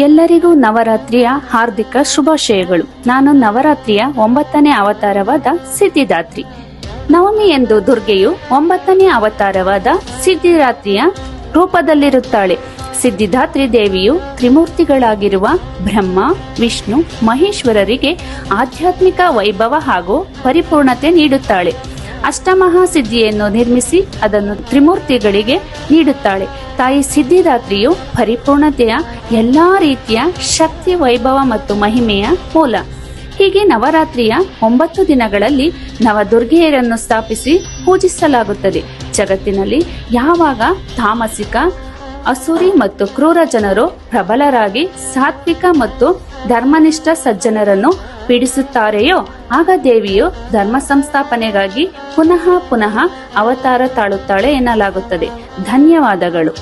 ಎಲ್ಲರಿಗೂ ನವರಾತ್ರಿಯ ಹಾರ್ದಿಕ ಶುಭಾಶಯಗಳು. ನಾನು ನವರಾತ್ರಿಯ 9ನೇ ಅವತಾರವಾದ ಸಿದ್ಧಿದಾತ್ರಿ. ನವಮಿ ಎಂದು ದುರ್ಗೆಯು 9ನೇ ಅವತಾರವಾದ ಸಿದ್ಧಿದಾತ್ರಿಯ ರೂಪದಲ್ಲಿರುತ್ತಾಳೆ. ಸಿದ್ಧಿದಾತ್ರಿ ದೇವಿಯು ತ್ರಿಮೂರ್ತಿಗಳಾಗಿರುವ ಬ್ರಹ್ಮ, ವಿಷ್ಣು, ಮಹೇಶ್ವರರಿಗೆ ಆಧ್ಯಾತ್ಮಿಕ ವೈಭವ ಹಾಗೂ ಪರಿಪೂರ್ಣತೆ ನೀಡುತ್ತಾಳೆ. ಅಷ್ಟಮಹಾಸಿದ್ಧಿಯನ್ನು ನಿರ್ಮಿಸಿ ಅದನ್ನು ತ್ರಿಮೂರ್ತಿಗಳಿಗೆ ನೀಡುತ್ತಾಳೆ. ತಾಯಿ ಸಿದ್ಧಿದಾತ್ರಿಯು ಪರಿಪೂರ್ಣತೆಯ ಎಲ್ಲಾ ರೀತಿಯ ಶಕ್ತಿ, ವೈಭವ ಮತ್ತು ಮಹಿಮೆಯ ಮೂಲ. ಹೀಗೆ ನವರಾತ್ರಿಯ 9 ದಿನಗಳಲ್ಲಿ ನವದುರ್ಗೆಯರನ್ನು ಸ್ಥಾಪಿಸಿ ಪೂಜಿಸಲಾಗುತ್ತದೆ. ಜಗತ್ತಿನಲ್ಲಿ ಯಾವಾಗ ತಾಮಸಿಕ, ಅಸುರಿ ಮತ್ತು ಕ್ರೂರ ಜನರು ಪ್ರಬಲರಾಗಿ ಸಾತ್ವಿಕ ಮತ್ತು ಧರ್ಮನಿಷ್ಠ ಸಜ್ಜನರನ್ನು ಪೀಡಿಸುತ್ತಾರೆಯೋ ಆಗ ದೇವಿಯು ಧರ್ಮ ಸಂಸ್ಥಾಪನೆಗಾಗಿ ಪುನಃ ಅವತಾರ ತಾಳುತ್ತಾಳೆ ಎನ್ನಲಾಗುತ್ತದೆ. ಧನ್ಯವಾದಗಳು.